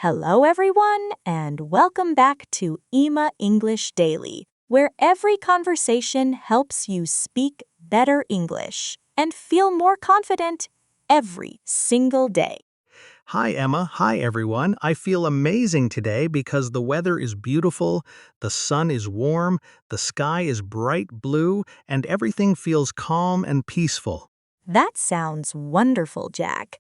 Hello, everyone, and welcome back to Ema English Daily, where every conversation helps you speak better English and feel more confident every single day. Hi, Emma. Hi, everyone. I feel amazing today because the weather is beautiful, the sun is warm, the sky is bright blue, and everything feels calm and peaceful. That sounds wonderful, Jack.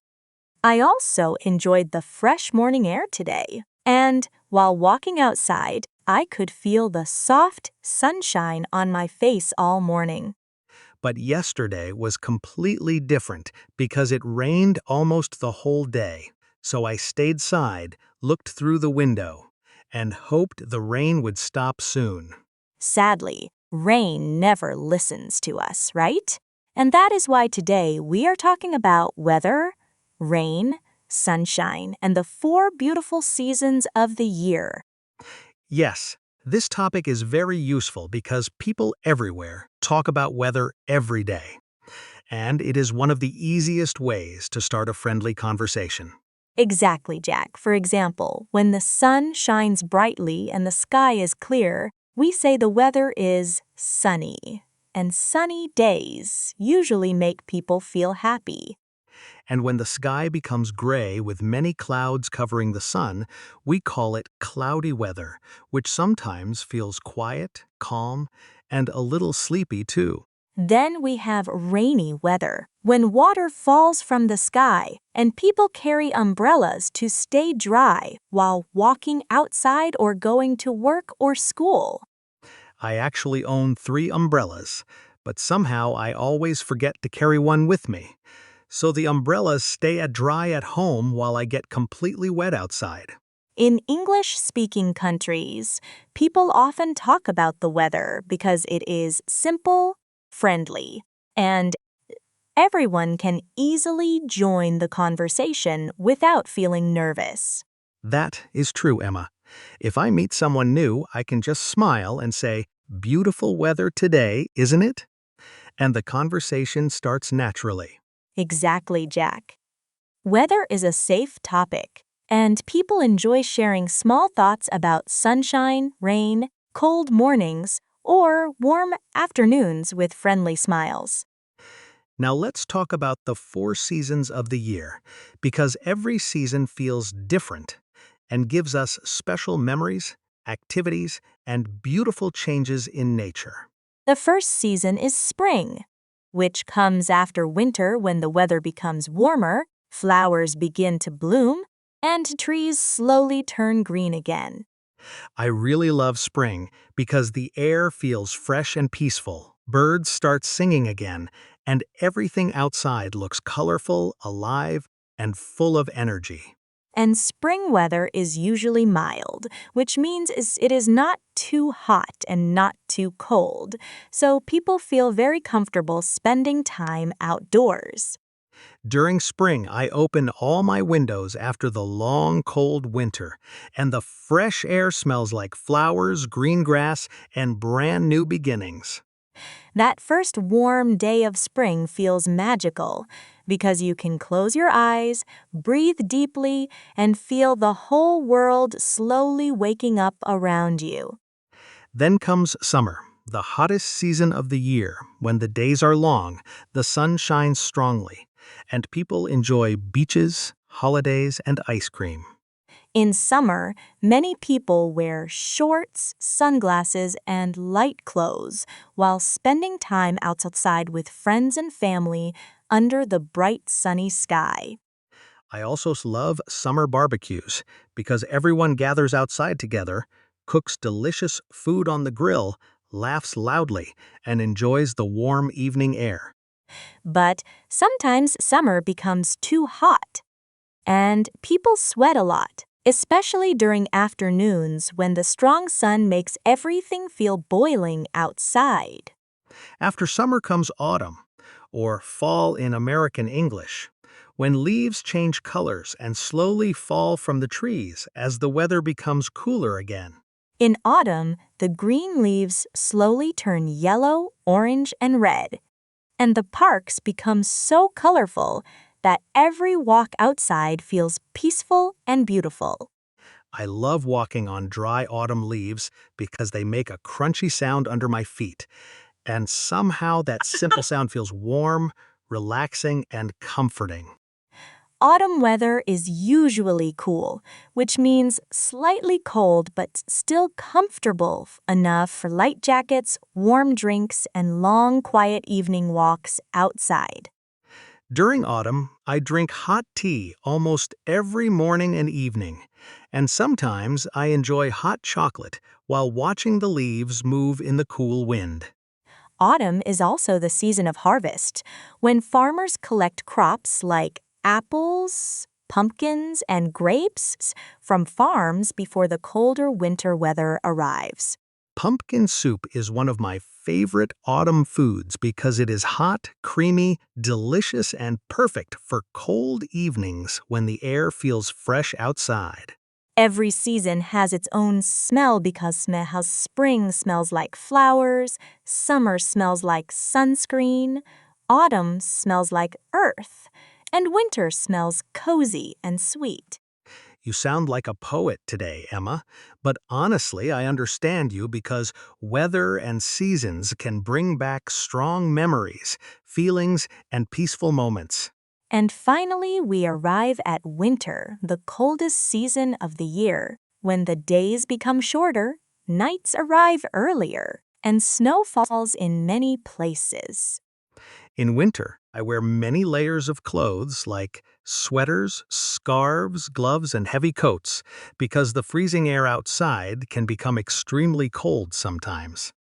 I also enjoyed the fresh morning air today, and while walking outside, I could feel the soft sunshine on my face all morning. But yesterday was completely different because it rained almost the whole day. So I stayed inside, looked through the window, and hoped the rain would stop soon. Sadly, rain never listens to us, right? And that is why today we are talking about weather, rain, sunshine, and the four beautiful seasons of the year. Yes, this topic is very useful because people everywhere talk about weather every day, and it is one of the easiest ways to start a friendly conversation. Exactly, Jack. For example, when the sun shines brightly and the sky is clear, we say the weather is sunny. And sunny days usually make people feel happy. And when the sky becomes gray with many clouds covering the sun, we call it cloudy weather, which sometimes feels quiet, calm, and a little sleepy too. Then we have rainy weather, when water falls from the sky and people carry umbrellas to stay dry while walking outside or going to work or school. I actually own 3 umbrellas, but somehow I always forget to carry one with me. So the umbrellas stay dry at home while I get completely wet outside. In English-speaking countries, people often talk about the weather because it is simple, friendly, and everyone can easily join the conversation without feeling nervous. That is true, Emma. If I meet someone new, I can just smile and say, "Beautiful weather today, isn't it?" And the conversation starts naturally. Exactly, Jack. Weather is a safe topic, and people enjoy sharing small thoughts about sunshine, rain, cold mornings, or warm afternoons with friendly smiles. Now let's talk about the 4 seasons of the year, because every season feels different and gives us special memories, activities, and beautiful changes in nature. The first season is spring, which comes after winter when the weather becomes warmer, flowers begin to bloom, and trees slowly turn green again. I really love spring because the air feels fresh and peaceful, birds start singing again, and everything outside looks colorful, alive, and full of energy. And spring weather is usually mild, which means it is not too hot and not too cold, so people feel very comfortable spending time outdoors. During spring, I open all my windows after the long, cold winter, and the fresh air smells like flowers, green grass, and brand new beginnings. That first warm day of spring feels magical because you can close your eyes, breathe deeply, and feel the whole world slowly waking up around you. Then comes summer, the hottest season of the year, when the days are long, the sun shines strongly, and people enjoy beaches, holidays, and ice cream. In summer, many people wear shorts, sunglasses, and light clothes while spending time outside with friends and family under the bright sunny sky. I also love summer barbecues because everyone gathers outside together, cooks delicious food on the grill, laughs loudly, and enjoys the warm evening air. But sometimes summer becomes too hot, and people sweat a lot, especially during afternoons when the strong sun makes everything feel boiling outside. After summer comes autumn, or fall in American English, when leaves change colors and slowly fall from the trees as the weather becomes cooler again. In autumn, the green leaves slowly turn yellow, orange, and red, and the parks become so colorful that every walk outside feels peaceful and beautiful. I love walking on dry autumn leaves because they make a crunchy sound under my feet. And somehow that simple sound feels warm, relaxing, and comforting. Autumn weather is usually cool, which means slightly cold but still comfortable enough for light jackets, warm drinks, and long, quiet evening walks outside. During autumn, I drink hot tea almost every morning and evening, and sometimes I enjoy hot chocolate while watching the leaves move in the cool wind. Autumn is also the season of harvest, when farmers collect crops like apples, pumpkins, and grapes from farms before the colder winter weather arrives. Pumpkin soup is one of my favorite autumn foods because it is hot, creamy, delicious, and perfect for cold evenings when the air feels fresh outside. Every season has its own smell because how spring smells like flowers, summer smells like sunscreen, autumn smells like earth, and winter smells cozy and sweet. You sound like a poet today, Emma, but honestly, I understand you because weather and seasons can bring back strong memories, feelings, and peaceful moments. And finally, we arrive at winter, the coldest season of the year, when the days become shorter, nights arrive earlier, and snow falls in many places. In winter, I wear many layers of clothes like sweaters, scarves, gloves, and heavy coats because the freezing air outside can become extremely cold sometimes.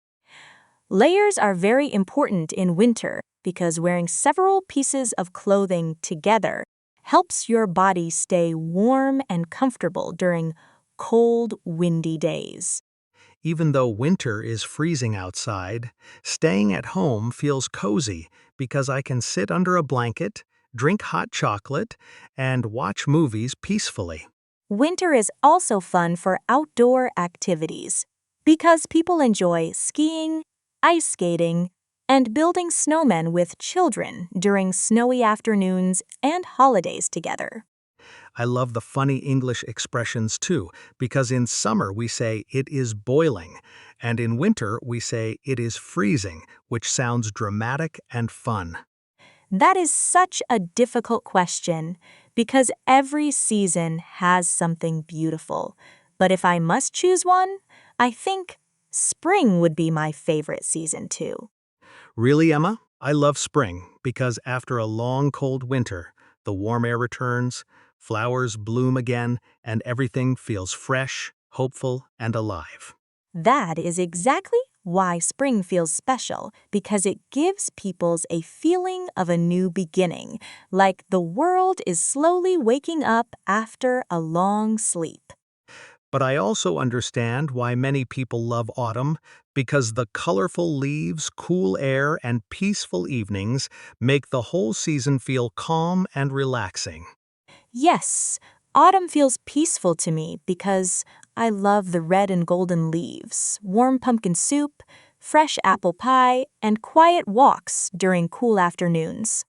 Layers are very important in winter because wearing several pieces of clothing together helps your body stay warm and comfortable during cold, windy days. Even though winter is freezing outside, staying at home feels cozy because I can sit under a blanket, drink hot chocolate, and watch movies peacefully. Winter is also fun for outdoor activities because people enjoy skiing, ice skating, and building snowmen with children during snowy afternoons and holidays together. I love the funny English expressions too, because in summer we say it is boiling, and in winter we say it is freezing, which sounds dramatic and fun. That is such a difficult question because every season has something beautiful. But if I must choose one, I think spring would be my favorite season too. Really, Emma? I love spring because after a long cold winter, the warm air returns, flowers bloom again, and everything feels fresh, hopeful, and alive. That is exactly why spring feels special because it gives peoples a feeling of a new beginning, like the world is slowly waking up after a long sleep. But I also understand why many people love autumn because the colorful leaves, cool air, and peaceful evenings make the whole season feel calm and relaxing. Yes, autumn feels peaceful to me because I love the red and golden leaves, warm pumpkin soup, fresh apple pie, and quiet walks during cool afternoons.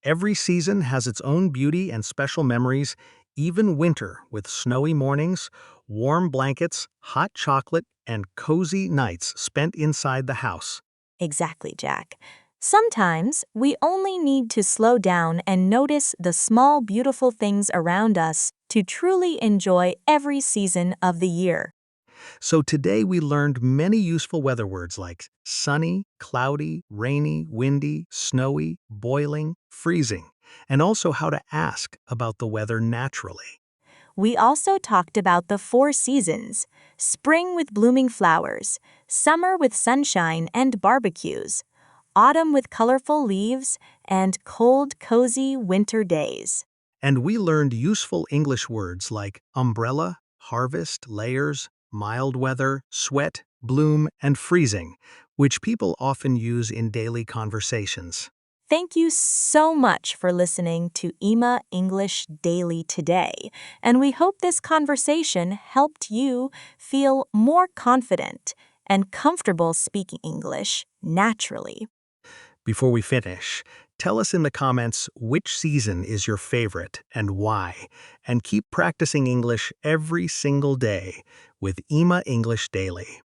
Every season has its own beauty and special memories, even winter with snowy mornings, warm blankets, hot chocolate, and cozy nights spent inside the house. Exactly, Jack. Sometimes we only need to slow down and notice the small, beautiful things around us to truly enjoy every season of the year. So today we learned many useful weather words like sunny, cloudy, rainy, windy, snowy, boiling, freezing, and also how to ask about the weather naturally. We also talked about the four seasons: spring with blooming flowers, summer with sunshine and barbecues, autumn with colorful leaves, and cold, cozy winter days. And we learned useful English words like umbrella, harvest, layers, mild weather, sweat, bloom, and freezing, which people often use in daily conversations. Thank you so much for listening to Ema English Daily today, and we hope this conversation helped you feel more confident and comfortable speaking English naturally. Before we finish, Tell us in the comments which season is your favorite and why, and keep practicing English every single day with Ema English Daily.